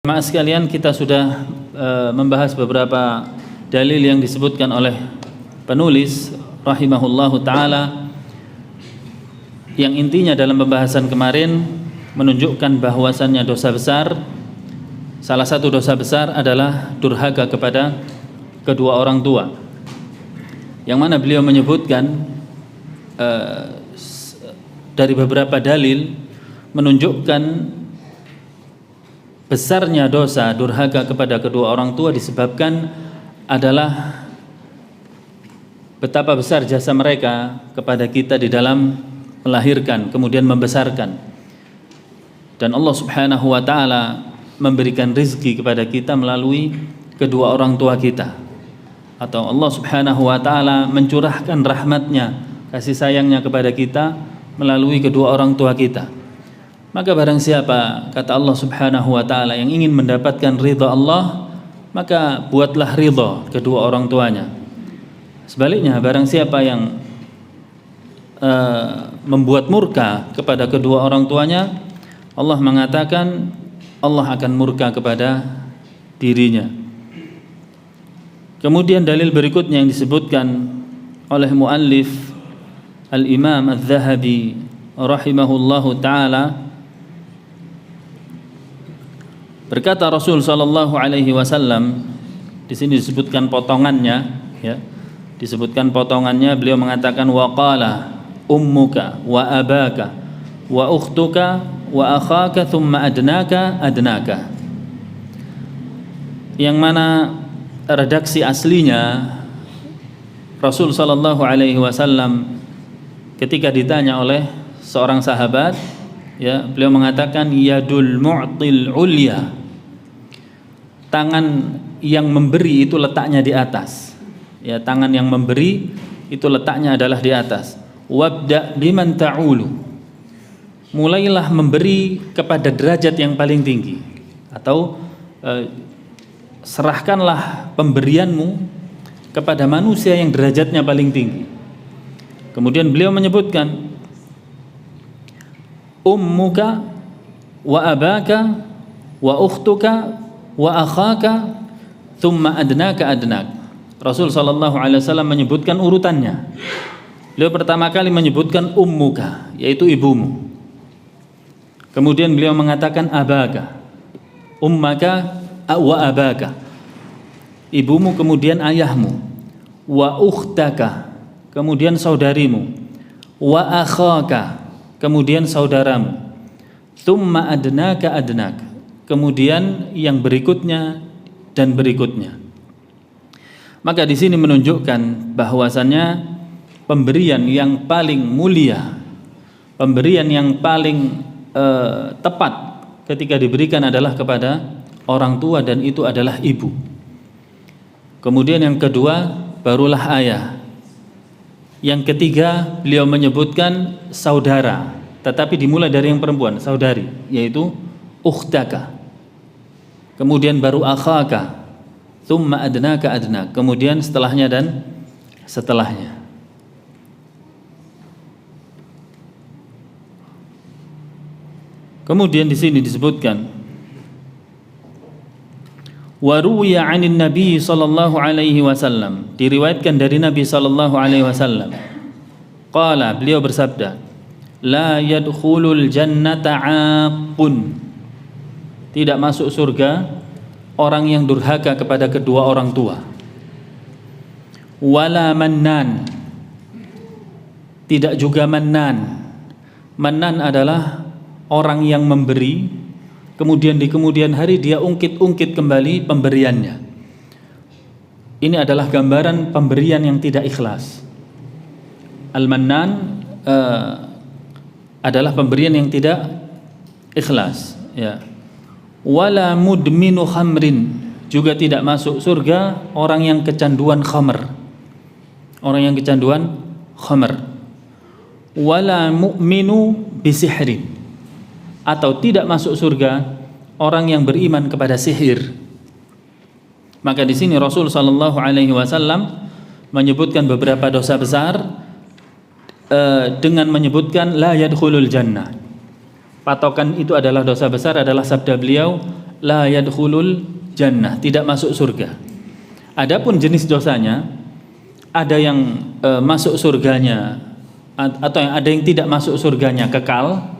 Jemaah sekalian, kita sudah membahas beberapa dalil yang disebutkan oleh penulis rahimahullahu ta'ala, yang intinya dalam pembahasan kemarin menunjukkan bahwasannya dosa besar, salah satu dosa besar adalah durhaka kepada kedua orang tua, yang mana beliau menyebutkan dari beberapa dalil menunjukkan besarnya dosa durhaka kepada kedua orang tua disebabkan adalah betapa besar jasa mereka kepada kita di dalam melahirkan kemudian membesarkan, dan Allah Subhanahu wa ta'ala memberikan rizki kepada kita melalui kedua orang tua kita, atau Allah Subhanahu wa ta'ala mencurahkan rahmatnya, kasih sayangnya kepada kita melalui kedua orang tua kita. Maka barang siapa, kata Allah Subhanahu wa ta'ala, yang ingin mendapatkan ridha Allah, maka buatlah ridha kedua orang tuanya. Sebaliknya, barang siapa yang membuat murka kepada kedua orang tuanya, Allah mengatakan Allah akan murka kepada dirinya. Kemudian dalil berikutnya yang disebutkan oleh muallif Al-Imam Al-Zahabi rahimahullahu ta'ala, berkata Rasul sallallahu alaihi wasallam, di sini disebutkan potongannya, ya. Disebutkan potongannya, beliau mengatakan waqala ummuka wa abaka wa ukhtuka wa akhaka thumma adnaka. Yang mana redaksi aslinya Rasul sallallahu alaihi wasallam ketika ditanya oleh seorang sahabat, ya, beliau mengatakan yadul mu'til ulya, tangan yang memberi itu letaknya di atas, ya, tangan yang memberi itu letaknya adalah di atas. Wabda biman ta'ulu, mulailah memberi kepada derajat yang paling tinggi, atau serahkanlah pemberianmu kepada manusia yang derajatnya paling tinggi. Kemudian beliau menyebutkan ummuka wa abaka wa ukhtuka wa akhaka thumma adnaka. Rasul sallallahu alaihi wasallam menyebutkan urutannya. Beliau pertama kali menyebutkan ummuka, yaitu ibumu. Kemudian beliau mengatakan abaka, ummaka wa abaka, ibumu kemudian ayahmu, wa ukhtaka, kemudian saudarimu, wa akhaka, kemudian saudaramu, thumma adnaka, kemudian yang berikutnya dan berikutnya. Maka di sini menunjukkan bahwasannya pemberian yang paling mulia, pemberian yang paling tepat ketika diberikan adalah kepada orang tua, dan itu adalah ibu. Kemudian yang kedua barulah ayah. Yang ketiga beliau menyebutkan saudara, tetapi dimulai dari yang perempuan, saudari, yaitu ukhtaka. Kemudian baru akhaka, thumma adnaka, kemudian setelahnya dan setelahnya. Kemudian di sini disebutkan wa ruwiya 'anin nabi sallallahu alaihi wasallam, diriwayatkan dari Nabi sallallahu alaihi wasallam, qala, beliau bersabda, la yadkhulul jannata 'aqun, tidak masuk surga orang yang durhaka kepada kedua orang tua, wala mannan, tidak juga mannan. Mannan adalah orang yang memberi, kemudian di kemudian hari dia ungkit-ungkit kembali pemberiannya. Ini adalah gambaran pemberian yang tidak ikhlas. Al-mannan adalah pemberian yang tidak ikhlas, ya. Wala mudminu khamrin, juga tidak masuk surga orang yang kecanduan khamr, orang yang kecanduan khamr. Wala mu'minu bisihrin, atau tidak masuk surga orang yang beriman kepada sihir. Maka di sini Rasul sallallahu alaihi wasallam menyebutkan beberapa dosa besar dengan menyebutkan la yadkhulul jannah. Patokan itu adalah dosa besar adalah sabda beliau, la yadkhulul jannah, tidak masuk surga. Adapun jenis dosanya, ada yang masuk surganya atau ada yang tidak masuk surganya kekal,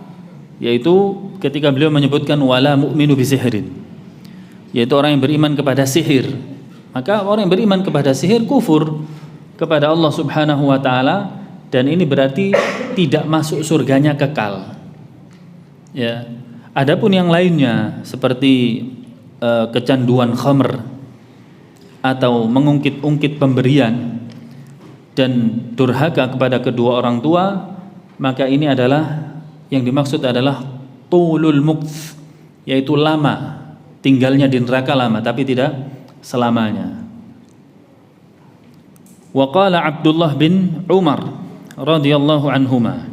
yaitu ketika beliau menyebutkan wala mu'minu bisihrin, yaitu orang yang beriman kepada sihir. Maka orang yang beriman kepada sihir kufur kepada Allah Subhanahu wa taala, dan ini berarti tidak masuk surganya kekal. Ya. Adapun yang lainnya seperti kecanduan khamr atau mengungkit-ungkit pemberian dan durhaka kepada kedua orang tua, maka ini adalah yang dimaksud adalah tulul mukth, yaitu lama tinggalnya di neraka, lama tapi tidak selamanya. Wa qala Abdullah bin Umar radhiyallahu anhuma,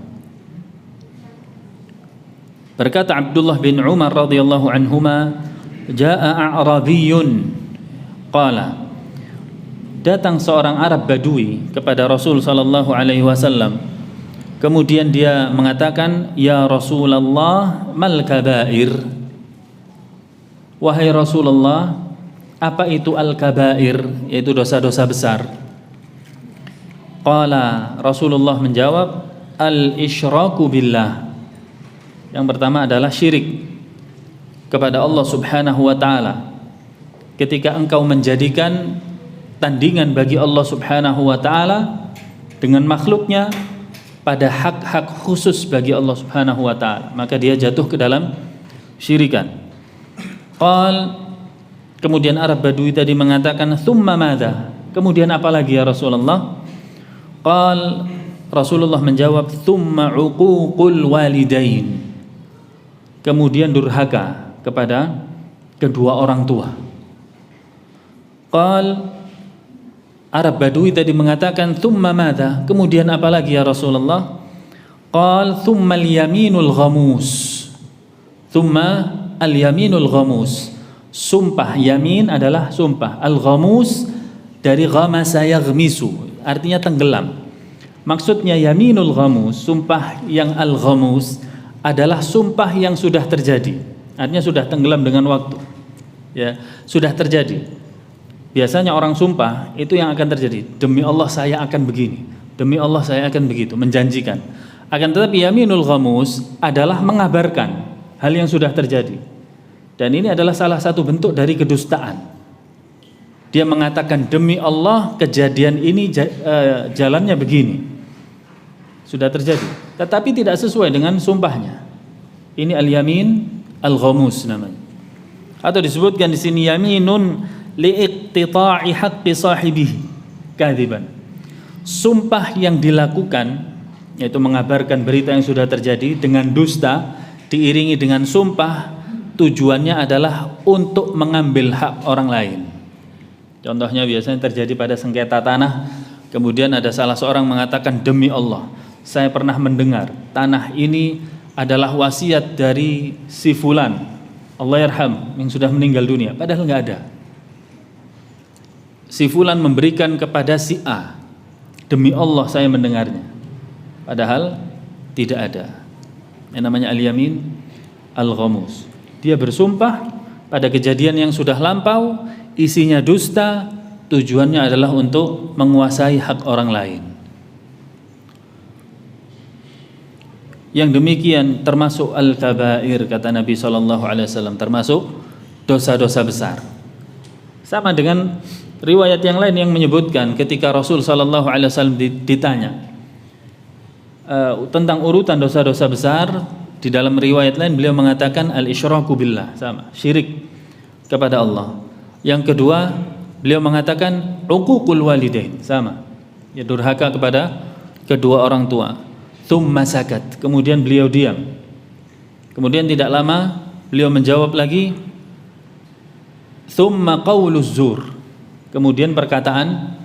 berkata Abdullah bin Umar radhiyallahu anhuma, jaa a'rabiyyun qala, datang seorang Arab Badui kepada Rasul sallallahu alaihi wasallam, kemudian dia mengatakan, ya Rasulullah, mal kabair, wahai Rasulullah, apa itu al-kabair, yaitu dosa-dosa besar. Qala, Rasulullah menjawab, al-isyraku billah, yang pertama adalah syirik kepada Allah Subhanahu wa taala. Ketika engkau menjadikan tandingan bagi Allah Subhanahu wa taala dengan makhluknya pada hak-hak khusus bagi Allah Subhanahu wa taala, maka dia jatuh ke dalam syirikan. Kemudian Arab Badui tadi mengatakan, thumma madza, kemudian apa lagi ya Rasulullah? Rasulullah menjawab, thumma uququl walidain, kemudian durhaka kepada kedua orang tua. Arab Badui tadi mengatakan, thumma madza, kemudian apa lagi ya Rasulullah? Thumma al-yaminul ghamus, thumma al-yaminul ghamus, sumpah. Yamin adalah sumpah, al-ghamus dari ghamasa yaghmisu, artinya tenggelam. Maksudnya yaminul ghamus, sumpah yang al-ghamus adalah sumpah yang sudah terjadi, artinya sudah tenggelam dengan waktu, ya, sudah terjadi. Biasanya orang sumpah itu yang akan terjadi, demi Allah saya akan begini, demi Allah saya akan begitu, menjanjikan. Akan tetapi yaminul ghamus adalah mengabarkan hal yang sudah terjadi, dan ini adalah salah satu bentuk dari kedustaan. Dia mengatakan, demi Allah kejadian ini jalannya begini, sudah terjadi, tetapi tidak sesuai dengan sumpahnya. Ini al-yamin al-ghamus namanya. Atau disebutkan di sini yaminun liiqtita'i haqqi sahibihi kadziban, sumpah yang dilakukan, yaitu mengabarkan berita yang sudah terjadi dengan dusta, diiringi dengan sumpah, tujuannya adalah untuk mengambil hak orang lain. Contohnya biasanya terjadi pada sengketa tanah, kemudian ada salah seorang mengatakan, demi Allah saya pernah mendengar tanah ini adalah wasiat dari si fulan, Allah yarham, yang sudah meninggal dunia, padahal nggak ada. Si fulan memberikan kepada si A, demi Allah saya mendengarnya, padahal tidak ada. Yang namanya al-yamin al-ghamus. Dia bersumpah pada kejadian yang sudah lampau, isinya dusta, tujuannya adalah untuk menguasai hak orang lain. Yang demikian termasuk al-kabair, kata Nabi SAW, termasuk dosa-dosa besar. Sama dengan riwayat yang lain yang menyebutkan ketika Rasul SAW ditanya tentang urutan dosa-dosa besar, di dalam riwayat lain beliau mengatakan al-isyraku billah, sama, syirik kepada Allah. Yang kedua beliau mengatakan uququl walidain, sama, ya, durhaka kepada kedua orang tua. Tsumma sakat, kemudian beliau diam. Kemudian tidak lama beliau menjawab lagi, tsumma qauluz zur, kemudian perkataan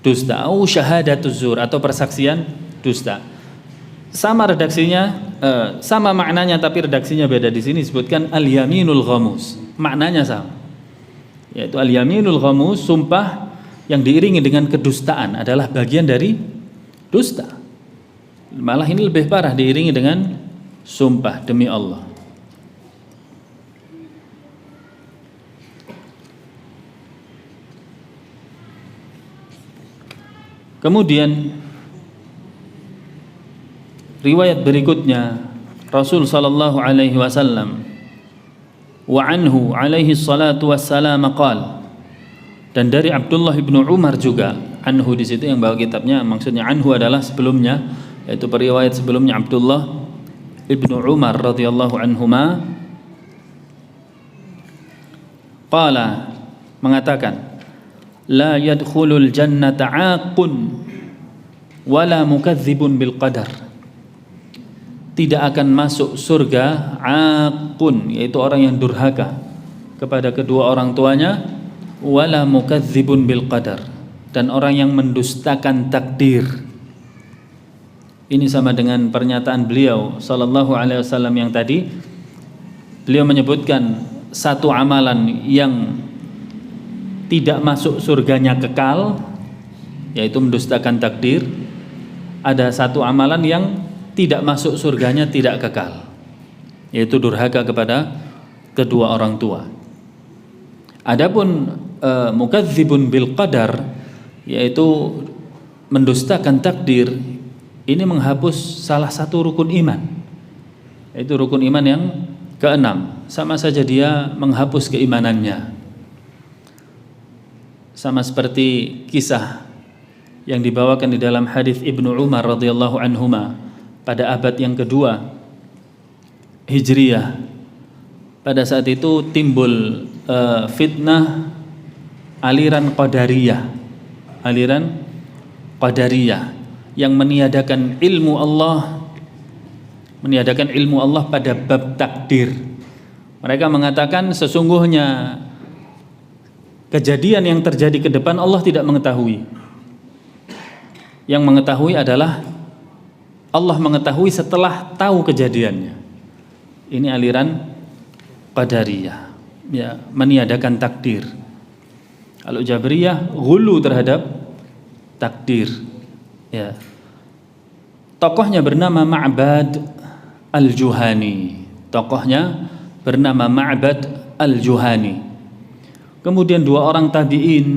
dusta, atau syahadatuz zur, atau persaksian dusta. Sama redaksinya, sama maknanya, tapi redaksinya beda. Di sini disebutkan al-yaminul ghamus, maknanya sama, yaitu al-yaminul ghamus, sumpah yang diiringi dengan kedustaan adalah bagian dari dusta. Malah ini lebih parah, diiringi dengan sumpah demi Allah. Kemudian riwayat berikutnya Rasul sallallahu alaihi wasallam wa anhu alaihi salatu wassalam qala, dan dari Abdullah bin Umar juga, anhu di situ yang bawa kitabnya, maksudnya anhu adalah sebelumnya, yaitu periwayat sebelumnya Abdullah bin Umar radhiyallahu anhuma qala, mengatakan la yadkhulul jannata 'aqun wala mukadzibun bil qadar, tidak akan masuk surga 'aqun, yaitu orang yang durhaka kepada kedua orang tuanya, wala mukadzibun bil qadar, dan orang yang mendustakan takdir. Ini sama dengan pernyataan beliau sallallahu alaihi wasallam yang tadi. Beliau menyebutkan satu amalan yang tidak masuk surganya kekal, yaitu mendustakan takdir. Ada satu amalan yang tidak masuk surganya tidak kekal, yaitu durhaka kepada kedua orang tua. Adapun mukadzibun bil qadar, yaitu mendustakan takdir, ini menghapus salah satu rukun iman, yaitu rukun iman yang keenam. Sama saja dia menghapus keimanannya. Sama seperti kisah yang dibawakan di dalam hadis Ibnu Umar radhiyallahu anhuma pada abad yang kedua Hijriyah. Pada saat itu timbul fitnah aliran Qadariyah, yang meniadakan ilmu Allah pada bab takdir. Mereka mengatakan sesungguhnya kejadian yang terjadi ke depan Allah tidak mengetahui. Yang mengetahui adalah Allah mengetahui setelah tahu kejadiannya. Ini aliran Qadariyah, ya, meniadakan takdir. Kalau Jabriyah ghulu terhadap takdir, ya. Tokohnya bernama Ma'bad al-Juhani. Kemudian dua orang tabi'in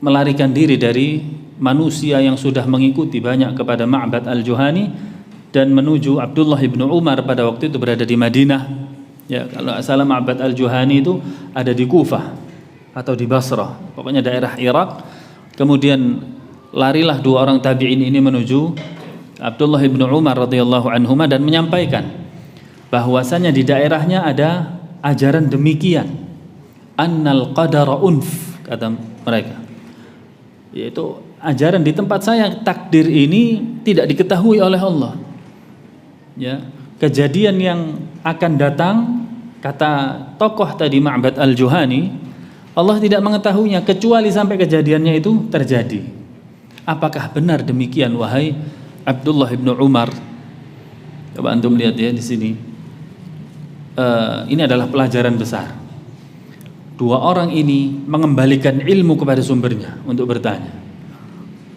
melarikan diri dari manusia yang sudah mengikuti banyak kepada Ma'bad al-Juhani dan menuju Abdullah bin Umar pada waktu itu berada di Madinah. Ya, kalau asal Ma'bad al-Juhani itu ada di Kufah atau di Basrah, pokoknya daerah Irak. Kemudian larilah dua orang tabi'in ini menuju Abdullah bin Umar radhiyallahu anhuma dan menyampaikan bahwasanya di daerahnya ada ajaran demikian, annal qadara unf, kata mereka, yaitu ajaran di tempat saya takdir ini tidak diketahui oleh Allah. Ya, kejadian yang akan datang, kata tokoh tadi Ma'bad al-Juhani, Allah tidak mengetahuinya kecuali sampai kejadiannya itu terjadi. Apakah benar demikian wahai Abdullah bin Umar? Coba antum lihat ya di sini. Ini adalah pelajaran besar. Dua orang ini mengembalikan ilmu kepada sumbernya untuk bertanya.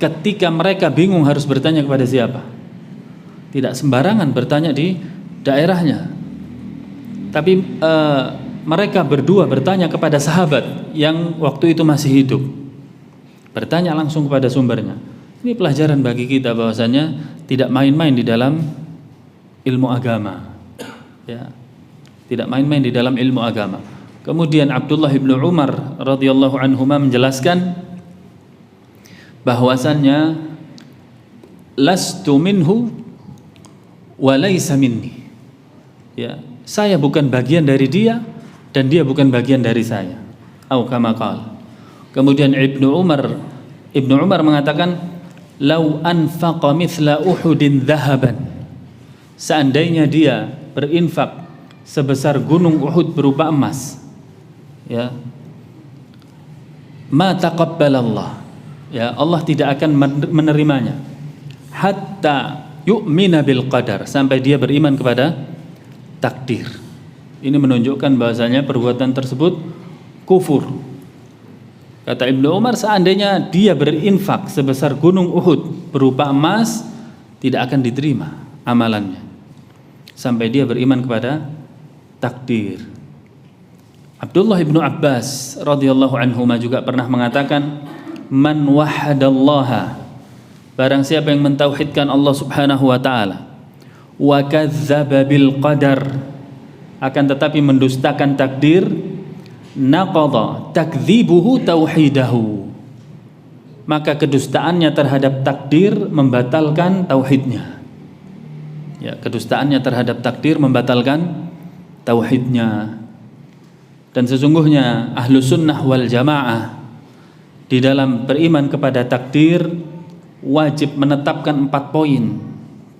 Ketika mereka bingung harus bertanya kepada siapa, tidak sembarangan bertanya di daerahnya. Tapi mereka berdua bertanya kepada sahabat yang waktu itu masih hidup. Bertanya langsung kepada sumbernya. Ini pelajaran bagi kita bahwasanya tidak main-main di dalam ilmu agama. Ya, tidak main-main di dalam ilmu agama. Kemudian Abdullah bin Umar radhiyallahu anhuma menjelaskan bahwasannya lastu minhu wa laysa minni. Ya, saya bukan bagian dari dia dan dia bukan bagian dari saya. Au kama qala. Kemudian Ibnu Umar mengatakan, "Lau anfaqa mithla Uhudin dhahaban." Seandainya dia berinfak sebesar gunung Uhud berupa emas, ya, ma taqabbalallah, ya, Allah tidak akan menerimanya, hatta yu'mina bil qadar, sampai dia beriman kepada takdir. Ini menunjukkan bahasanya perbuatan tersebut kufur. Kata Ibnu Umar, seandainya dia berinfak sebesar gunung Uhud berupa emas, tidak akan diterima amalannya sampai dia beriman kepada takdir. Abdullah bin Abbas radhiyallahu anhuma juga pernah mengatakan, man wahadallaha barang siapa yang mentauhidkan Allah Subhanahu wa taala, wa kadzdzaba bil qadar, akan tetapi mendustakan takdir, naqadha takdzibuhu tauhidahu, maka kedustaannya terhadap takdir membatalkan tauhidnya. Ya, kedustaannya terhadap takdir membatalkan tauhidnya. Dan sesungguhnya ahlu sunnah wal jamaah di dalam beriman kepada takdir wajib menetapkan 4 poin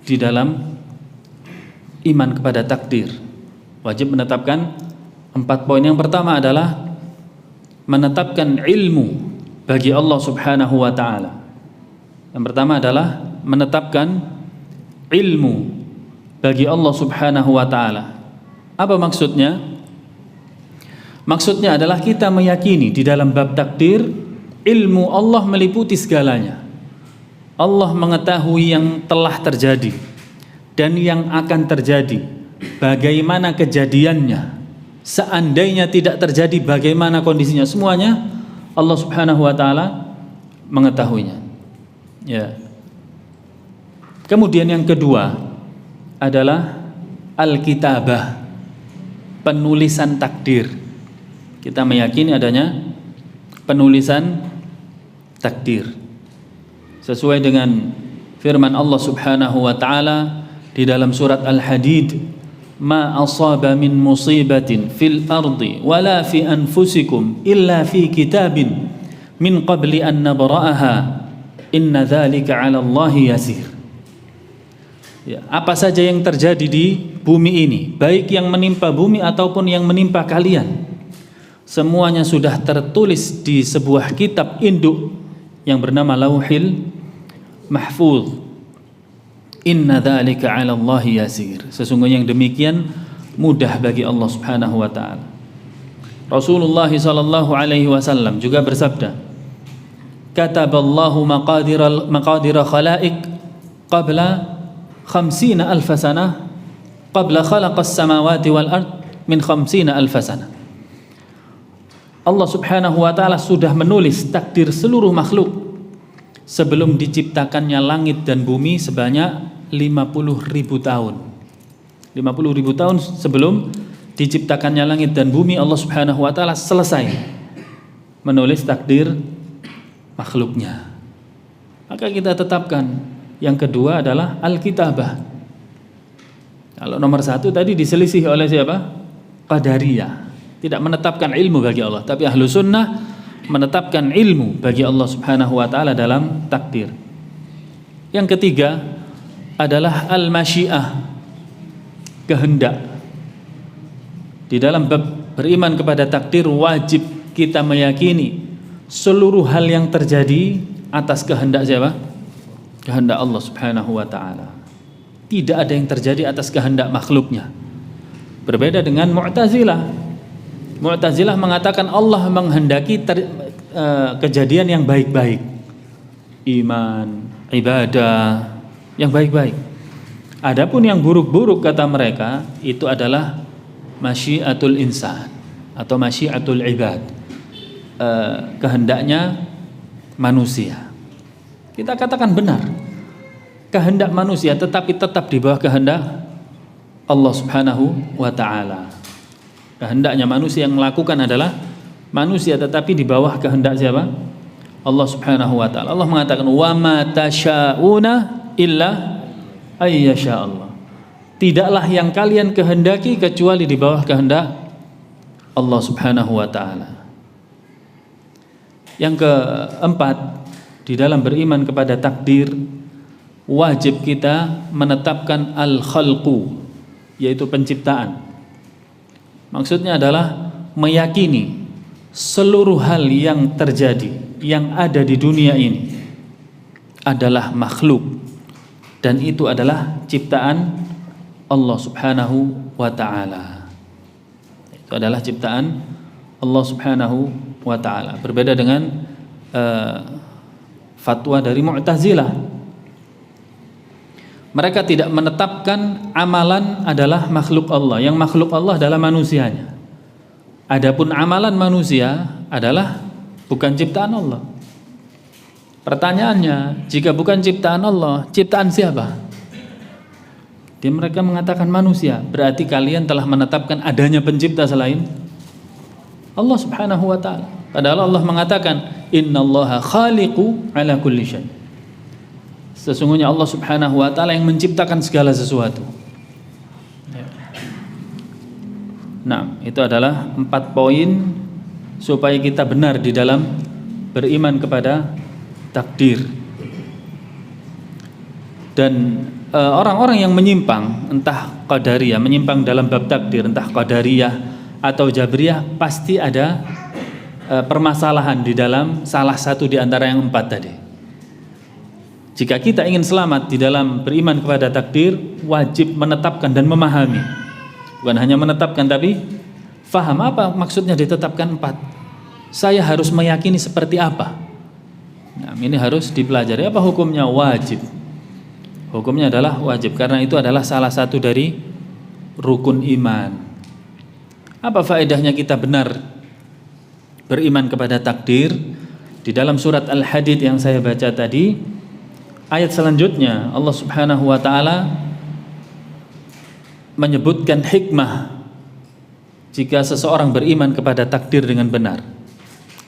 di dalam iman kepada takdir. Wajib menetapkan 4 poin. Yang pertama adalah menetapkan ilmu bagi Allah Subhanahu wa taala. Yang pertama adalah menetapkan ilmu bagi Allah Subhanahu wa taala. Apa maksudnya? Maksudnya adalah kita meyakini di dalam bab takdir, ilmu Allah meliputi segalanya. Allah mengetahui yang telah terjadi dan yang akan terjadi, bagaimana kejadiannya, seandainya tidak terjadi bagaimana kondisinya, semuanya Allah Subhanahu wa taala mengetahuinya. Ya. Kemudian yang kedua adalah al-kitabah, penulisan takdir. Kita meyakini adanya penulisan takdir sesuai dengan firman Allah Subhanahu wa taala di dalam surat Al-Hadid, ma asaba min musibatin fil ardi wala fi anfusikum illa fi kitabin min qabli an nabra'aha inna dzalika 'ala Allahi yasir. Ya, apa saja yang terjadi di bumi ini, baik yang menimpa bumi ataupun yang menimpa kalian, semuanya sudah tertulis di sebuah kitab induk yang bernama Lauhil Mahfuz. Inna dzalika 'ala Allahi yasir. Sesungguhnya yang demikian mudah bagi Allah Subhanahu wa taala. Rasulullah sallallahu alaihi wasallam juga bersabda, kataballahu maqadira khalaiq qabla 50,000 sanah qabla khalaqas samawati wal ard min 50,000 sanah. Allah Subhanahu wa taala sudah menulis takdir seluruh makhluk sebelum diciptakannya langit dan bumi sebanyak 50.000 tahun. 50.000 tahun sebelum diciptakannya langit dan bumi, Allah Subhanahu wa taala selesai menulis takdir makhluknya. Maka kita tetapkan yang kedua adalah al-kitabah. Kalau nomor 1 tadi diselisih oleh siapa? Qadariyah. Tidak menetapkan ilmu bagi Allah, tapi ahlu sunnah menetapkan ilmu bagi Allah Subhanahu wa taala dalam takdir. Yang ketiga adalah al-masyiah, kehendak. Di dalam bab beriman kepada takdir wajib kita meyakini seluruh hal yang terjadi atas kehendak siapa? Kehendak Allah Subhanahu wa taala. Tidak ada yang terjadi atas kehendak makhluknya. Berbeda dengan Mu'tazilah. Mu'tazilah mengatakan Allah menghendaki kejadian yang baik-baik, iman, ibadah yang baik-baik. Adapun yang buruk-buruk kata mereka itu adalah masyiatul insan atau masyiatul ibad, kehendaknya manusia. Kita katakan benar, kehendak manusia tetapi tetap di bawah kehendak Allah Subhanahu wa taala. Kehendaknya manusia yang melakukan adalah manusia, tetapi di bawah kehendak siapa? Allah Subhanahu wa taala. Allah mengatakan wa ma tasyauna illa ayyasha Allah. Tidaklah yang kalian kehendaki kecuali di bawah kehendak Allah Subhanahu wa taala. Yang keempat, di dalam beriman kepada takdir wajib kita menetapkan al-khalqu, yaitu penciptaan. Maksudnya adalah meyakini seluruh hal yang terjadi, yang ada di dunia ini adalah makhluk dan itu adalah ciptaan Allah Subhanahu wa taala. Itu adalah ciptaan Allah Subhanahu wa taala. Berbeda dengan fatwa dari Mu'tazilah. Mereka tidak menetapkan amalan adalah makhluk Allah. Yang makhluk Allah adalah manusianya. Adapun amalan manusia adalah bukan ciptaan Allah. Pertanyaannya, jika bukan ciptaan Allah, ciptaan siapa? Mereka mengatakan manusia. Berarti kalian telah menetapkan adanya pencipta selain Allah subhanahu wa ta'ala. Padahal Allah mengatakan, innallaha khaliqu ala kulli syai'. Sesungguhnya Allah subhanahu wa ta'ala yang menciptakan segala sesuatu. Nah, itu adalah 4 poin supaya kita benar di dalam beriman kepada takdir. Dan orang-orang yang menyimpang, entah qadariyah, menyimpang dalam bab takdir, entah qadariyah atau jabriyah, pasti ada permasalahan di dalam salah satu di antara yang 4 tadi. Jika kita ingin selamat di dalam beriman kepada takdir, wajib menetapkan dan memahami. Bukan hanya menetapkan, tapi faham apa maksudnya ditetapkan 4. Saya harus meyakini seperti apa. Nah, ini harus dipelajari. Apa hukumnya? Wajib. Hukumnya adalah wajib, karena itu adalah salah satu dari rukun iman. Apa faedahnya kita benar beriman kepada takdir? Di dalam surat Al-Hadid yang saya baca tadi, ayat selanjutnya Allah subhanahu wa ta'ala menyebutkan hikmah jika seseorang beriman kepada takdir dengan benar.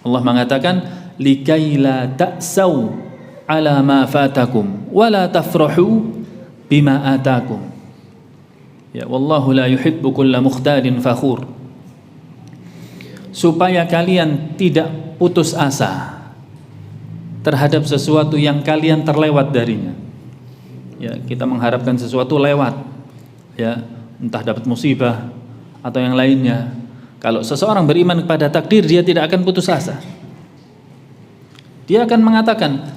Allah mengatakan, likai la ta'sau ala ma fatakum wa la tafrahu bima atakum. Ya, wallahu la yuhibbu kulla mukhtalin fakhur. Supaya kalian tidak putus asa terhadap sesuatu yang kalian terlewat darinya. Ya, kita mengharapkan sesuatu lewat, ya, entah dapat musibah atau yang lainnya. Kalau seseorang beriman kepada takdir, dia tidak akan putus asa. Dia akan mengatakan,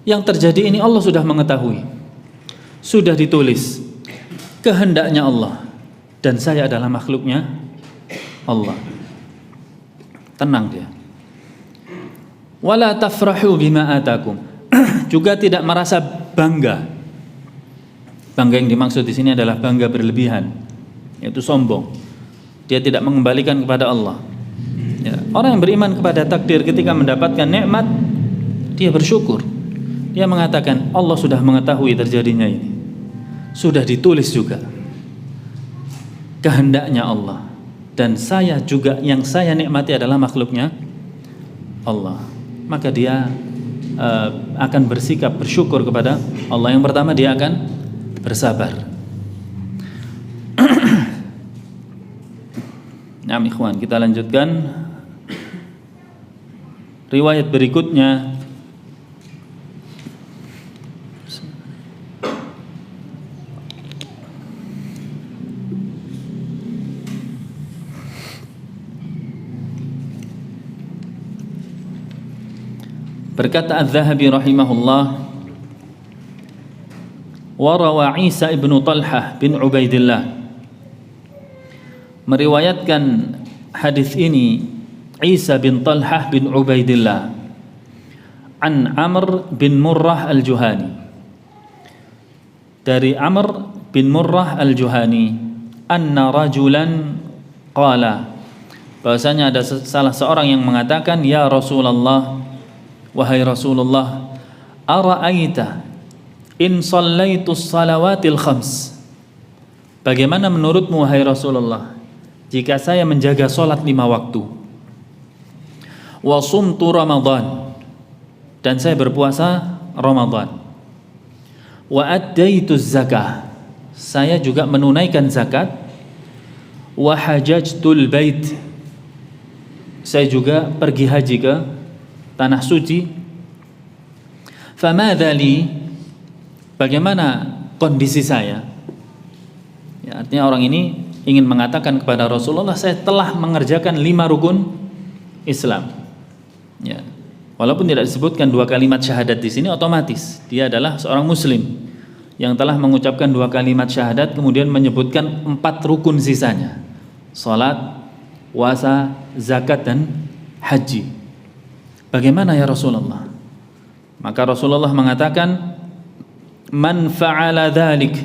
yang terjadi ini Allah sudah mengetahui, sudah ditulis, kehendaknya Allah, dan saya adalah makhluknya Allah. Tenang dia. Wala tafrahu bima atakum. Juga tidak merasa bangga. Bangga yang dimaksud di sini adalah bangga berlebihan, yaitu sombong. Dia tidak mengembalikan kepada Allah. Ya, orang yang beriman kepada takdir ketika mendapatkan nikmat, dia bersyukur. Dia mengatakan, Allah sudah mengetahui terjadinya ini, sudah ditulis juga, kehendaknya Allah, dan saya juga, yang saya nikmati adalah makhluknya Allah. Maka dia akan bersikap bersyukur kepada Allah. Yang pertama, dia akan bersabar. Nah, ikhwan, kita lanjutkan riwayat berikutnya. Berkata Az-Zahabi rahimahullah, wa rawa Isa ibn Talhah bin Ubaidillah, meriwayatkan hadis ini Isa bin Talhah bin Ubaidillah an Amr bin Murrah al-Juhani, dari Amr bin Murrah al-Juhani, anna rajulan qala, bahwasanya ada salah seorang yang mengatakan, ya Rasulullah, wahai Rasulullah, ara'aita in shallaitus salawatil khams, bagaimana menurutmu wahai Rasulullah jika saya menjaga sholat 5 waktu, wa sumtu Ramadan, dan saya berpuasa Ramadan, wa addaituz zakah, saya juga menunaikan zakat, wa hajajtul bait, saya juga pergi haji ke tanah suci, famadha li, bagaimana kondisi saya? Ya, artinya orang ini ingin mengatakan kepada Rasulullah, saya telah mengerjakan 5 rukun Islam. Ya. Walaupun tidak disebutkan 2 kalimat syahadat di sini, otomatis dia adalah seorang muslim yang telah mengucapkan 2 kalimat syahadat, kemudian menyebutkan 4 rukun sisanya: salat, puasa, zakat, dan haji. Bagaimana ya Rasulullah? Maka Rasulullah mengatakan, man fa'ala dzalik,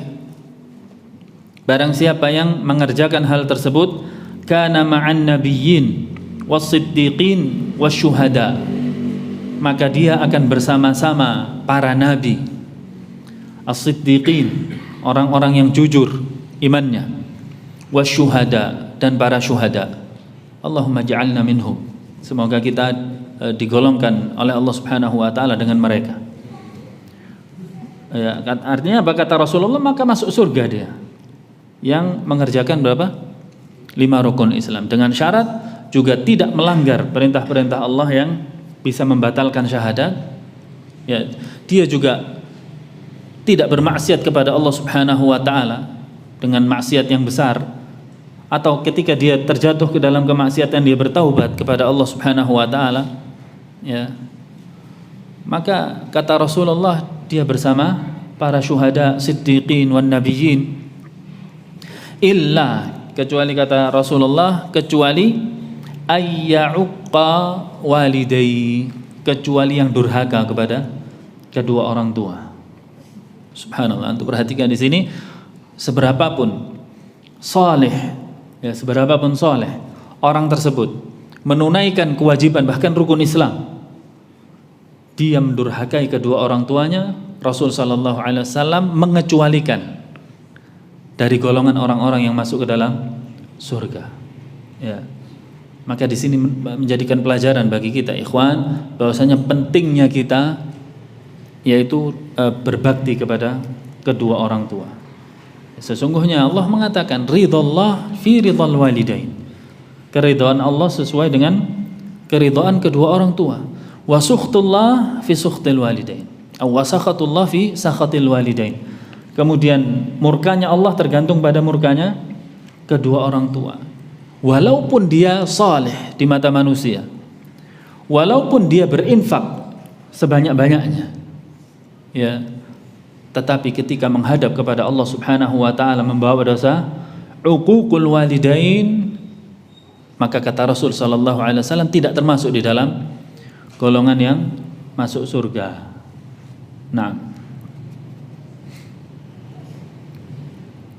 barang siapa yang mengerjakan hal tersebut, kana ma'an nabiyyin was-siddiqin wasyuhada, maka dia akan bersama-sama para nabi, as-siddiqin, orang-orang yang jujur imannya, wasyuhada, dan para syuhada. Allahumma ja'alna minhum. Semoga kita digolongkan oleh Allah Subhanahu wa taala dengan mereka. Ya, artinya apa kata Rasulullah? Maka masuk surga dia yang mengerjakan berapa? 5 rukun Islam, dengan syarat juga tidak melanggar perintah-perintah Allah yang bisa membatalkan syahadat. Ya, dia juga tidak bermaksiat kepada Allah Subhanahu wa taala dengan maksiat yang besar, atau ketika dia terjatuh ke dalam kemaksiatan dia bertaubat kepada Allah Subhanahu wa taala, ya. Maka kata Rasulullah, dia bersama para syuhada, siddiqin, wan nabiyyin, illa, kecuali kata Rasulullah, kecuali ayya'uqqa walidai, kecuali yang durhaka kepada kedua orang tua. Subhanallah, untuk perhatikan di sini, seberapapun saleh, ya, seberapapun saleh orang tersebut menunaikan kewajiban bahkan rukun Islam, dia mendurhakai kedua orang tuanya, Rasul sallallahu alaihi wasallam mengecualikan dari golongan orang-orang yang masuk ke dalam surga. Ya. Maka di sini menjadikan pelajaran bagi kita ikhwan, bahwasanya pentingnya kita yaitu berbakti kepada kedua orang tua. Sesungguhnya Allah mengatakan ridallah fi ridal walidain. Keridhaan Allah sesuai dengan keridhaan kedua orang tua. Wa sukhtullah fi sukhtil walidain. Wa sakhatullah fi sakhatil walidain. Kemudian murkanya Allah tergantung pada murkanya kedua orang tua. Walaupun dia saleh di mata manusia, walaupun dia berinfak sebanyak-banyaknya, ya, tetapi ketika menghadap kepada Allah Subhanahu wa taala membawa dosa uququl walidain, maka kata Rasul sallallahu alaihi wasallam tidak termasuk di dalam golongan yang masuk surga. Nah,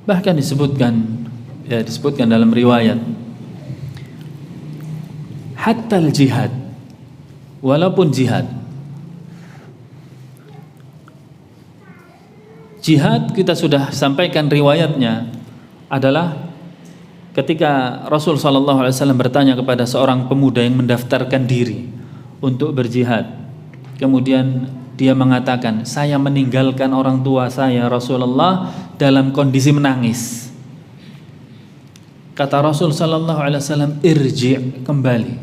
bahkan disebutkan dalam riwayat, hatta al-jihad, walaupun jihad kita sudah sampaikan riwayatnya adalah ketika Rasul sallallahu alaihi wasallam bertanya kepada seorang pemuda yang mendaftarkan diri untuk berjihad, kemudian dia mengatakan, saya meninggalkan orang tua saya Rasulullah dalam kondisi menangis. Kata Rasul sallallahu alaihi wasallam, irji', kembali,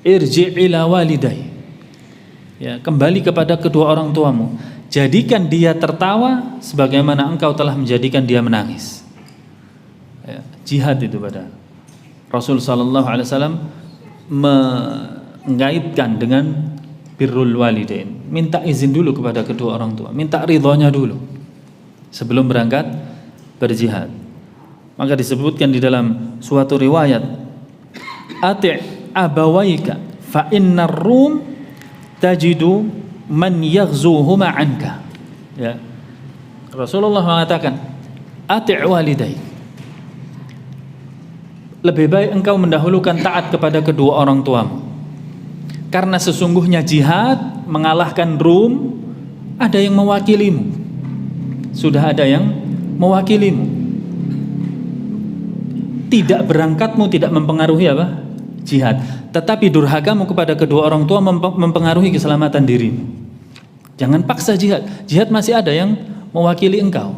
irji' ila walidai, ya, kembali kepada kedua orang tuamu, jadikan dia tertawa sebagaimana engkau telah menjadikan dia menangis. Ya, jihad itu pada Rasul sallallahu alaihi wasallam mengaitkan dengan birrul walidain, minta izin dulu kepada kedua orang tua, minta ridhonya dulu sebelum berangkat berjihad. Maka disebutkan di dalam suatu riwayat, ati' abawaika fa innar rum tajidu man yaghzuhuma anka. Ya. Rasulullah mengatakan, ati' walidai, lebih baik engkau mendahulukan taat kepada kedua orang tuamu, karena sesungguhnya jihad mengalahkan Rum, ada yang mewakilimu, sudah ada yang mewakilimu. Tidak berangkatmu tidak mempengaruhi apa? Jihad. Tetapi durhakamu kepada kedua orang tua mempengaruhi keselamatan dirimu. Jangan paksa jihad. Jihad masih ada yang mewakili engkau.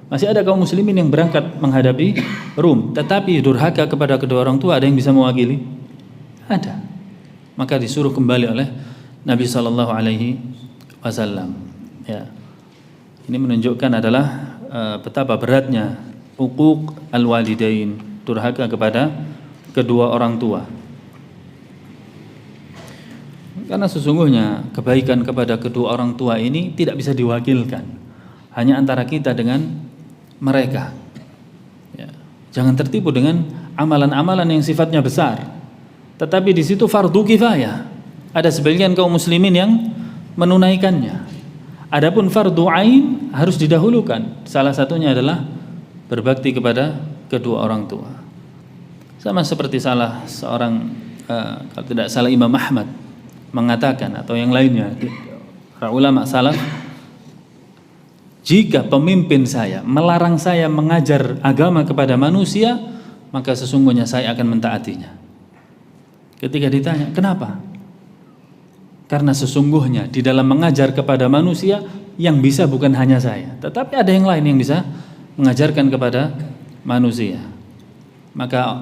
Masih ada kaum muslimin yang berangkat menghadapi Rum, tetapi durhaka kepada kedua orang tua, ada yang bisa mewakili? Ada. Maka disuruh kembali oleh Nabi sallallahu alaihi wasallam. Ya. Ini menunjukkan adalah betapa beratnya uquq al-walidain, durhaka kepada kedua orang tua. Karena sesungguhnya kebaikan kepada kedua orang tua ini tidak bisa diwakilkan, hanya antara kita dengan mereka. Ya. Jangan tertipu dengan amalan-amalan yang sifatnya besar, tetapi di situ fardu kifayah. Ada sebagian kaum muslimin yang menunaikannya. Adapun fardu ain harus didahulukan. Salah satunya adalah berbakti kepada kedua orang tua. Sama seperti salah seorang kalau tidak salah Imam Ahmad mengatakan, atau yang lainnya, para ulama salaf, jika pemimpin saya melarang saya mengajar agama kepada manusia, maka sesungguhnya saya akan mentaatinya. Ketika ditanya, kenapa? Karena sesungguhnya di dalam mengajar kepada manusia, yang bisa bukan hanya saya, tetapi ada yang lain yang bisa mengajarkan kepada manusia. Maka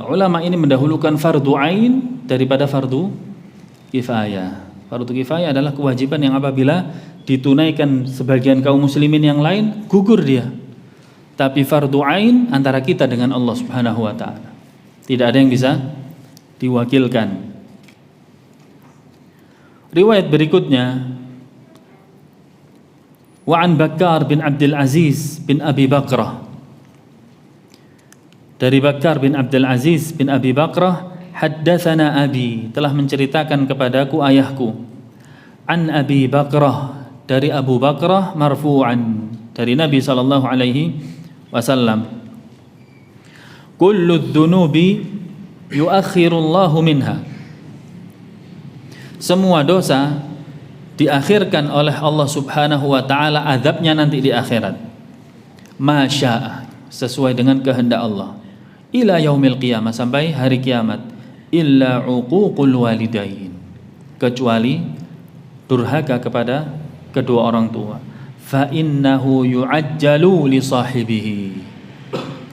ulama ini mendahulukan fardu ain daripada fardu kifayah. Fardu kifayah adalah kewajiban yang apabila ditunaikan sebagian kaum muslimin yang lain, gugur dia. Tapi fardu ain antara kita dengan Allah Subhanahu wa taala. Tidak ada yang bisa diwakilkan. Riwayat berikutnya, wa an Bakkar bin Abdul Aziz bin Abi Bakrah. Dari Bakkar bin Abdul Aziz bin Abi Bakrah, haddatsana abi, telah menceritakan kepadaku ayahku. An Abi Bakrah, dari Abu Bakrah marfu'an, dari Nabi sallallahu alaihi wasallam. Kullu dzunubi yuakhirullahu minha. Semua dosa diakhirkan oleh Allah Subhanahu wa taala azabnya nanti di akhirat. Masya'a, sesuai dengan kehendak Allah. Ila yaumil qiyamah, sampai hari kiamat. Illa uququl walidain, kecuali durhaka kepada kedua orang tua. Fa innahu yu'ajjalu li sahibihi,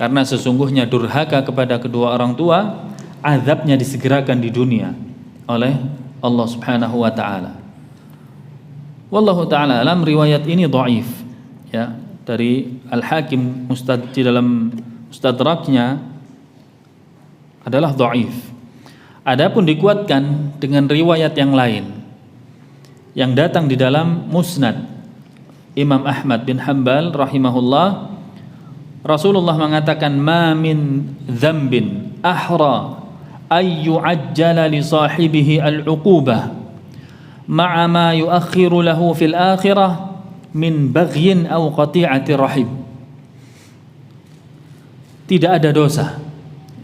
karena sesungguhnya durhaka kepada kedua orang tua, azabnya disegerakan di dunia oleh Allah Subhanahu wa taala. Wallahu taala alam, riwayat ini dhaif ya, dari Al-Hakim di dalam Mustadraknya adalah dhaif. Adapun dikuatkan dengan riwayat yang lain yang datang di dalam Musnad Imam Ahmad bin Hanbal rahimahullah. Rasulullah mengatakan, ma min dzambin ahra ay yu'ajjala li sahibihi al-uqubah ma'a ma yuakhiru lahu fil akhirah min baghyin aw qati'ati rahim. Tidak ada dosa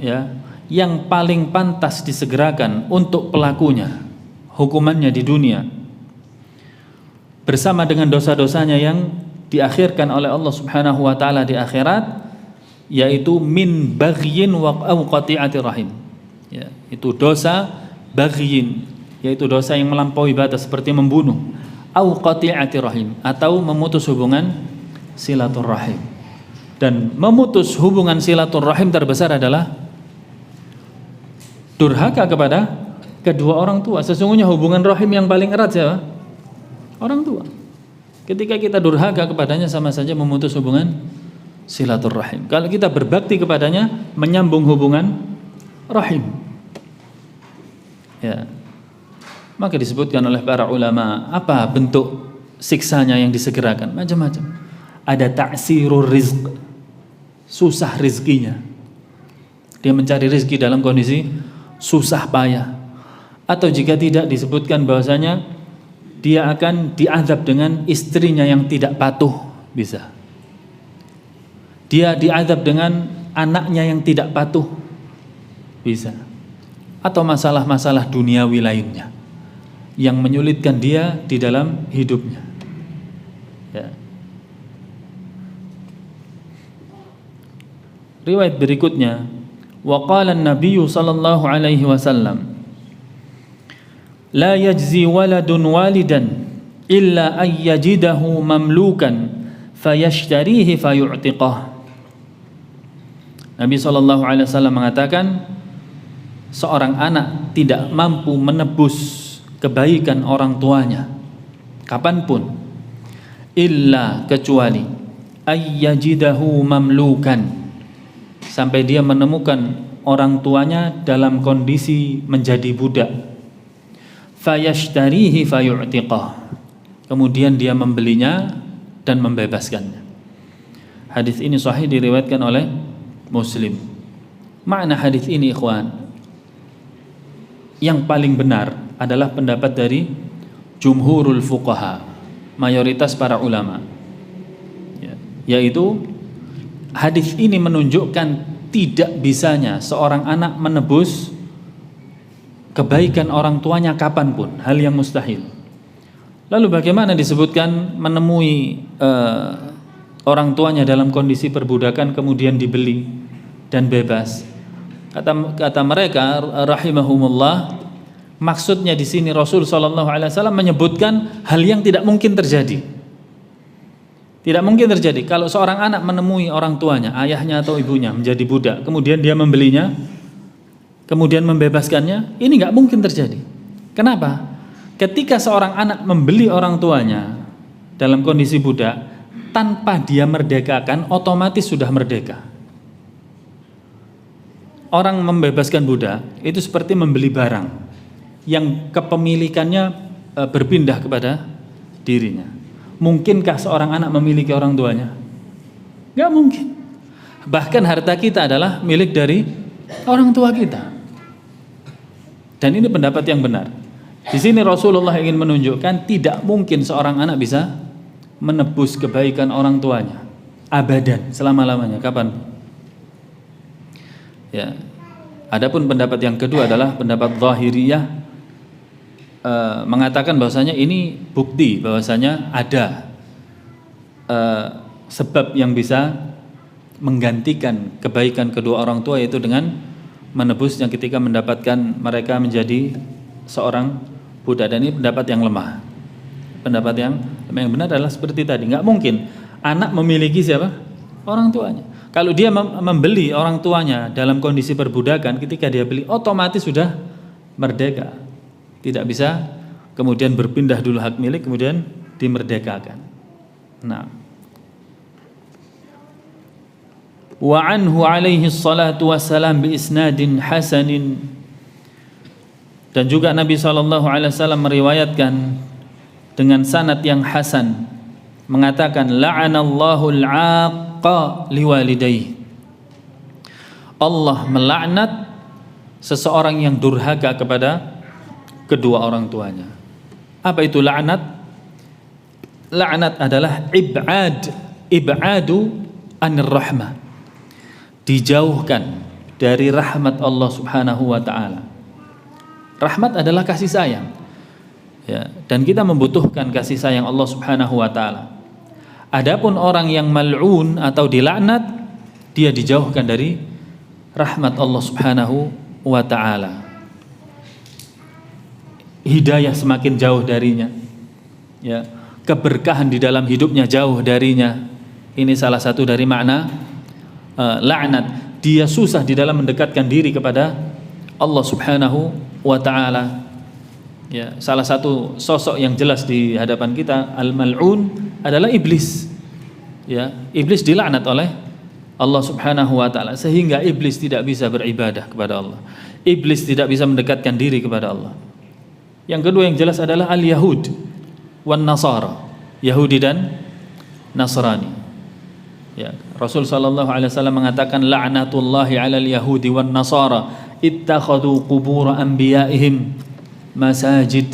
ya yang paling pantas disegerakan untuk pelakunya hukumannya di dunia bersama dengan dosa-dosanya yang diakhirkan oleh Allah Subhanahu wa taala di akhirat, yaitu min baghyin wa qati'ati rahim. Ya, itu dosa baghyin, yaitu dosa yang melampaui batas seperti membunuh, au qati'ati rahim, atau memutus hubungan silaturahim. Dan memutus hubungan silaturahim terbesar adalah durhaka kepada kedua orang tua. Sesungguhnya hubungan rahim yang paling erat siapa? Orang tua. Ketika kita durhaka kepadanya, sama saja memutus hubungan silaturahim. Kalau kita berbakti kepadanya, menyambung hubungan rahim. Ya. Maka disebutkan oleh para ulama, apa bentuk siksanya yang disegerakan? Macam-macam. Ada ta'sirur rizq, susah rizkinya. Dia mencari rizki dalam kondisi susah payah. Atau jika tidak, disebutkan bahwasanya dia akan diazab dengan istrinya yang tidak patuh, bisa. Dia diazab dengan anaknya yang tidak patuh, bisa. Atau masalah-masalah duniawi lainnya yang menyulitkan dia di dalam hidupnya. Ya. Riwayat berikutnya, wa qala an-nabiy sallallahu alaihi wasallam, la yajzi waladun walidan illa ay yajidahu mamlukan fayashtarihi fayu'tiqah. Nabi sallallahu alaihi wasallam mengatakan, seorang anak tidak mampu menebus kebaikan orang tuanya kapanpun, illa, kecuali ay yajidahu mamlukan, sampai dia menemukan orang tuanya dalam kondisi menjadi budak. Fayashtarihi fayu'tiqah, kemudian dia membelinya dan membebaskannya. Hadis ini sahih, diriwayatkan oleh Muslim. Makna hadis ini, ikhwan, yang paling benar adalah pendapat dari jumhurul fuqaha, mayoritas para ulama, yaitu hadis ini menunjukkan tidak bisanya seorang anak menebus kebaikan orang tuanya kapanpun, hal yang mustahil. Lalu bagaimana disebutkan menemui orang tuanya dalam kondisi perbudakan kemudian dibeli dan bebas? Kata mereka rahimahumullah, maksudnya di sini Rasul sallallahu alaihi wasallam menyebutkan hal yang tidak mungkin terjadi. Tidak mungkin terjadi kalau seorang anak menemui orang tuanya, ayahnya atau ibunya menjadi budak, kemudian dia membelinya, kemudian membebaskannya, ini nggak mungkin terjadi. Kenapa? Ketika seorang anak membeli orang tuanya dalam kondisi budak, tanpa dia merdekakan, otomatis sudah merdeka. Orang membebaskan budak itu seperti membeli barang yang kepemilikannya berpindah kepada dirinya. Mungkinkah seorang anak memiliki orang tuanya? Gak mungkin. Bahkan harta kita adalah milik dari orang tua kita. Dan ini pendapat yang benar. Di sini Rasulullah ingin menunjukkan tidak mungkin seorang anak bisa menebus kebaikan orang tuanya abadan, selama-lamanya, kapan? Ya. Adapun pendapat yang kedua adalah pendapat Zahiriyah, mengatakan bahwasanya ini bukti bahwasanya ada sebab yang bisa menggantikan kebaikan kedua orang tua, yaitu dengan menebusnya ketika mendapatkan mereka menjadi seorang budak. Dan ini pendapat yang lemah. Pendapat yang benar adalah seperti tadi, nggak mungkin anak memiliki siapa? Orang tuanya. Kalau dia membeli orang tuanya dalam kondisi perbudakan, ketika dia beli otomatis sudah merdeka. Tidak bisa kemudian berpindah dulu hak milik kemudian dimerdekakan. Nah, wa anhu alaihi salatu wassalam bi isnadin hasanin, dan juga Nabi SAW meriwayatkan dengan sanad yang hasan mengatakan la'anallahu al-'aqqa liwalidayhi, Allah melaknat seseorang yang durhaka kepada kedua orang tuanya. Apa itu laknat? Laknat adalah ib'adu anir rahmah, dijauhkan dari rahmat Allah Subhanahu wa taala. Rahmat adalah kasih sayang. Ya, dan kita membutuhkan kasih sayang Allah Subhanahu wa taala. Adapun orang yang mal'un atau dilaknat, dia dijauhkan dari rahmat Allah Subhanahu wa taala. Hidayah semakin jauh darinya, ya, keberkahan di dalam hidupnya jauh darinya. Ini salah satu dari makna laknat. Dia susah di dalam mendekatkan diri kepada Allah Subhanahu wa taala. Ya, salah satu sosok yang jelas di hadapan kita al-mal'un adalah iblis. Ya, iblis dilaknat oleh Allah Subhanahu wa taala sehingga iblis tidak bisa beribadah kepada Allah. Iblis tidak bisa mendekatkan diri kepada Allah. Yang kedua yang jelas adalah al-Yahud wan Nasara, Yahudi dan Nasrani. Ya, Rasul sallallahu alaihi wasallam mengatakan la'natullahi 'alal yahudi wan Nasara ittakhadhu qubur anbiya'ihim masajid.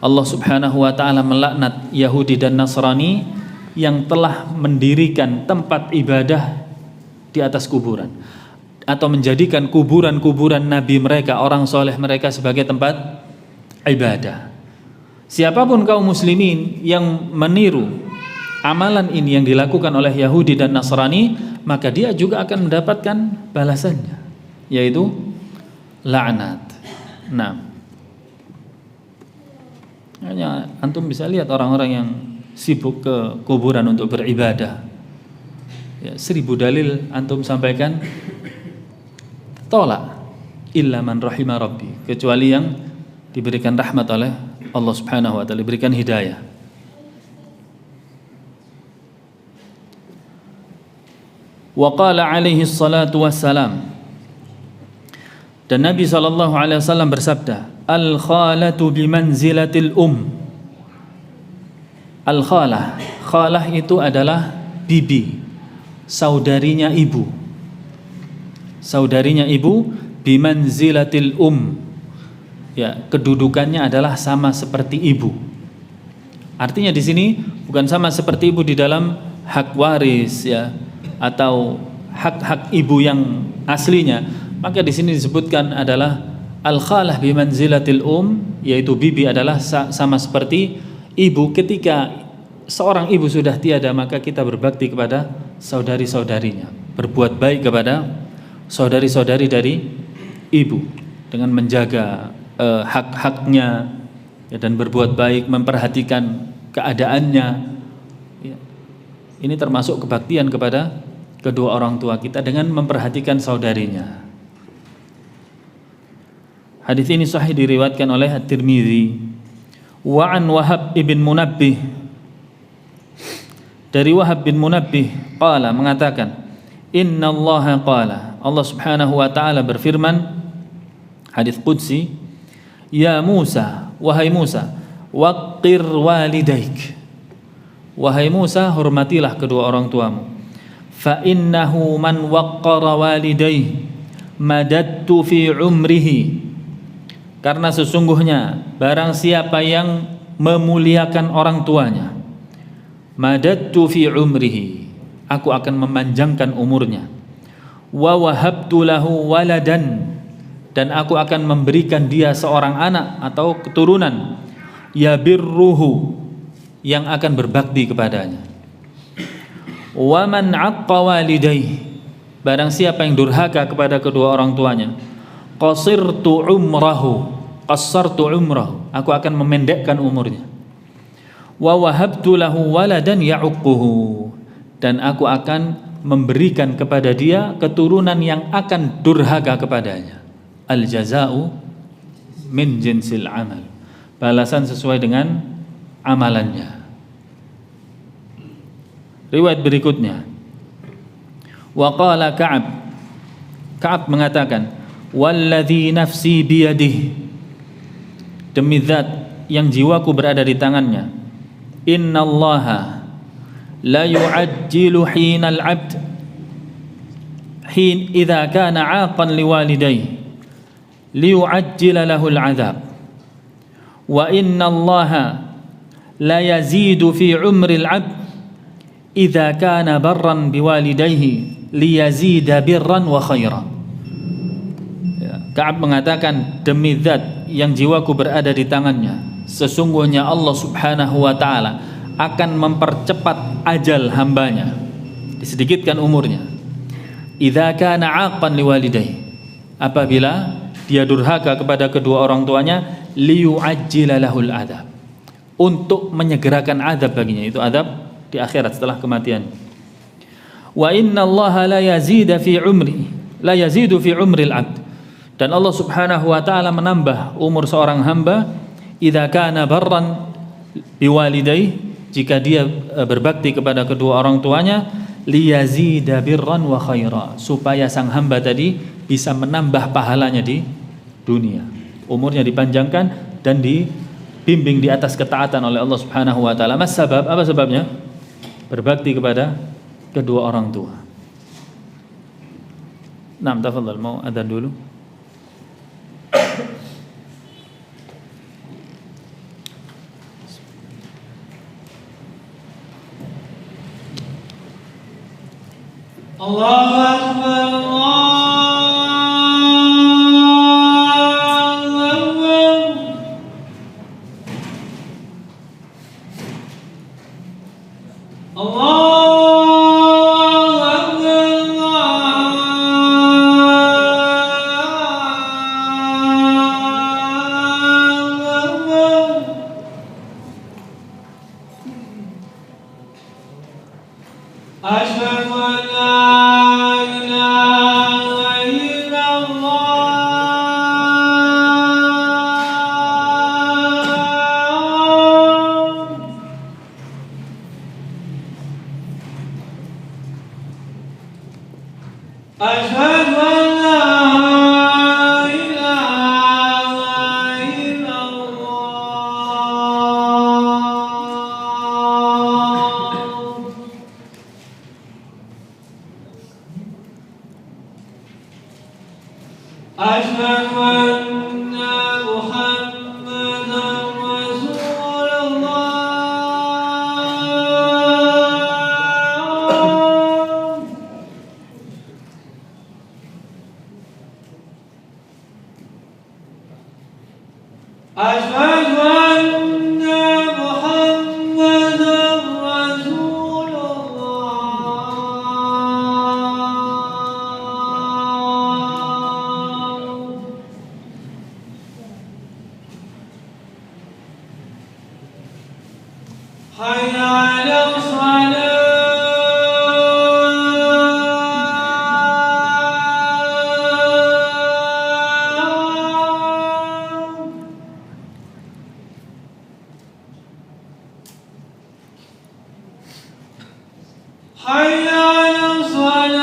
Allah Subhanahu wa taala melaknat Yahudi dan Nasrani yang telah mendirikan tempat ibadah di atas kuburan atau menjadikan kuburan-kuburan nabi mereka, orang soleh mereka sebagai tempat ibadah. Siapapun kaum muslimin yang meniru amalan ini yang dilakukan oleh Yahudi dan Nasrani, maka dia juga akan mendapatkan balasannya, yaitu laknat. Nah, hanya antum bisa lihat orang-orang yang sibuk ke kuburan untuk beribadah. Ya, 1000 dalil antum sampaikan tolak, illa man rahima rabbi, kecuali yang diberikan rahmat oleh Allah Subhanahu wa taala, diberikan hidayah. Wa qala alaihi salatu wassalam, dan Nabi sallallahu alaihi wasallam bersabda, al khalatu bimanzilatil al khalah, khalah itu adalah bibi, saudarinya ibu. Saudarinya ibu bimanzilatil ya, kedudukannya adalah sama seperti ibu. Artinya di sini bukan sama seperti ibu di dalam hak waris, ya, atau hak-hak ibu yang aslinya. Maka di sini disebutkan adalah Al-khalah bimanzilatil yaitu bibi adalah sama seperti ibu. Ketika seorang ibu sudah tiada, maka kita berbakti kepada saudari-saudarinya, berbuat baik kepada saudari-saudari dari ibu dengan menjaga hak-haknya, ya, dan berbuat baik, memperhatikan keadaannya, ya. Ini termasuk kebaktian kepada kedua orang tua kita dengan memperhatikan saudarinya. Hadis ini sahih diriwayatkan oleh At-Tirmidzi. Wa an Wahab ibn Munabbih, dari Wahab bin Munabbih qala, mengatakan, Inna Allah qala, Allah subhanahu wa ta'ala berfirman, hadis qudsi, Ya Musa, wahai Musa, waqqir walidaik, wahai Musa, hormatilah kedua orang tuamu. Fa innahu man waqqara walidayhi madattu fi umrihi, karena sesungguhnya barang siapa yang memuliakan orang tuanya, madattu fi umrihi, aku akan memanjangkan umurnya. Wa wahabtu lahu waladan, dan aku akan memberikan dia seorang anak atau keturunan, yabirruhu, yang akan berbakti kepadanya. Wa man aqqa walidayhi, barang siapa yang durhaka kepada kedua orang tuanya, qasartu umrahu, aku akan memendekkan umurnya. Wa wahabtu lahu waladan ya'uquhu, dan aku akan memberikan kepada dia keturunan yang akan durhaka kepadanya. Al jaza'u min jinsil amal, balasan sesuai dengan amalannya. Riwayat berikutnya, wa qala Ka'ab mengatakan, walladzi nafsi biyadihi, demi zat yang jiwaku berada di tangannya, innallaha la yu'ajjilu hinal 'abd hin idza kana 'aqan liwalidayhi liyu'ajjila lahu al'adzab, wa innallaha la yazidu fi 'umri al-'abd idza kana barran biwalidayhi liyazida birran wa khaira. Ka'ab mengatakan, demi zat yang jiwaku berada di tangannya, sesungguhnya Allah subhanahu wa ta'ala akan mempercepat ajal hambanya, disedikitkan umurnya. Idza kana 'aqan liwalidayhi, apabila dia durhaka kepada kedua orang tuanya, liyu'ajjila lahul adzab, untuk menyegerakan azab baginya, itu azab di akhirat setelah kematian. Wa innallaha la yazidu fi umril 'abd, dan Allah subhanahu wa ta'ala menambah umur seorang hamba, idza kana barran biwalidayhi, jika dia berbakti kepada kedua orang tuanya, liyazida birran wa khaira, supaya sang hamba tadi bisa menambah pahalanya di dunia, umurnya dipanjangkan dan dibimbing di atas ketaatan oleh Allah subhanahu wa ta'ala. Mas sabab, apa sebabnya? Berbakti kepada kedua orang tua. Naam, tafadhal, mau adzan dulu? Allahu Akbar, Asyhadu an la ilaha illallah. Asyhadu an la ilaha illallah. حي على الصلاة حي على الصلاة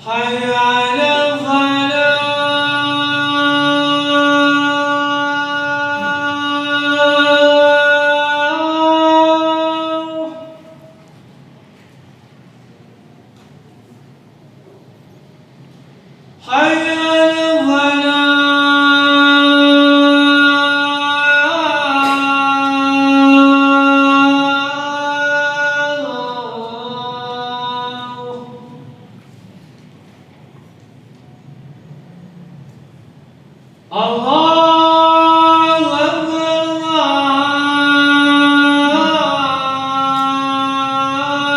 حي على الفلاح حي على الفلاح الله أكبر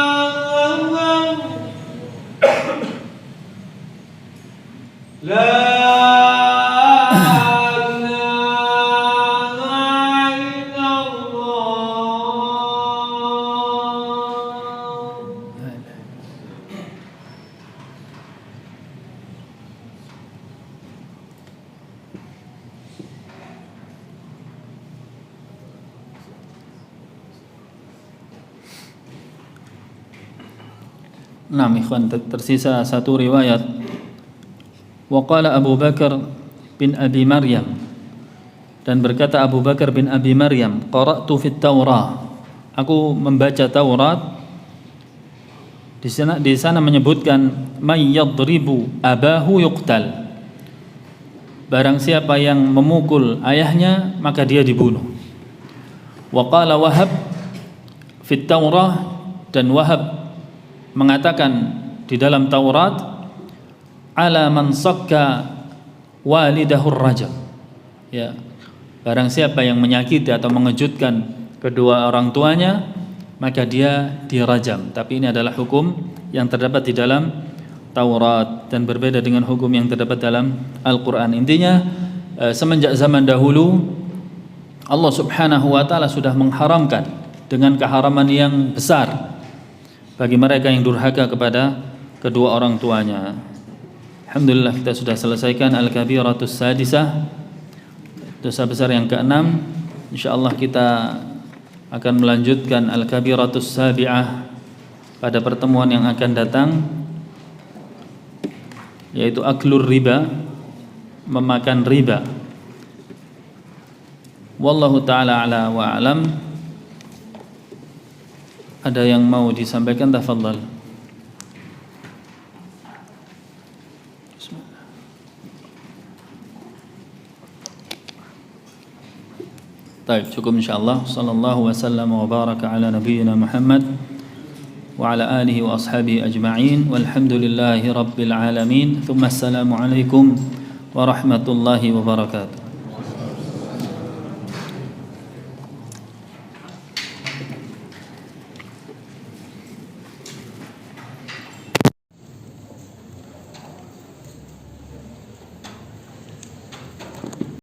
الله أكبر لا إله إلا الله Nah, ikhwan, tersisa satu riwayat. Wa qala Abu Bakar bin Abi Maryam, dan berkata Abu Bakar bin Abi Maryam, qara'tu fit Taurah, aku membaca Taurat. Di sana menyebutkan may yadribu abahu yuqtal, barang siapa yang memukul ayahnya maka dia dibunuh. Wa qala Wahab fit Taurah, dan Wahab mengatakan di dalam Taurat, ala man sakka walidahur rajam, ya, barang siapa yang menyakiti atau mengejutkan kedua orang tuanya maka dia dirajam. Tapi ini adalah hukum yang terdapat di dalam Taurat dan berbeda dengan hukum yang terdapat dalam Al-Quran. Intinya semenjak zaman dahulu Allah subhanahu wa ta'ala sudah mengharamkan dengan keharaman yang besar bagi mereka yang durhaka kepada kedua orang tuanya. Alhamdulillah, kita sudah selesaikan Al-Kabiratus Sadisah, dosa besar yang ke-6. InsyaAllah kita akan melanjutkan Al-Kabiratus Sabi'ah pada pertemuan yang akan datang, yaitu aklur riba, memakan riba. Wallahu ta'ala ala wa alam. Ada yang mau disampaikan? Tafadhal. Baik, cukup insyaallah. Sallallahu wasallam wa baraka ala nabiyyina Muhammad wa ala alihi wa ashabihi ajma'in. Walhamdulillahi rabbil alamin. Thumma assalamu alaikum warahmatullahi wabarakatuh.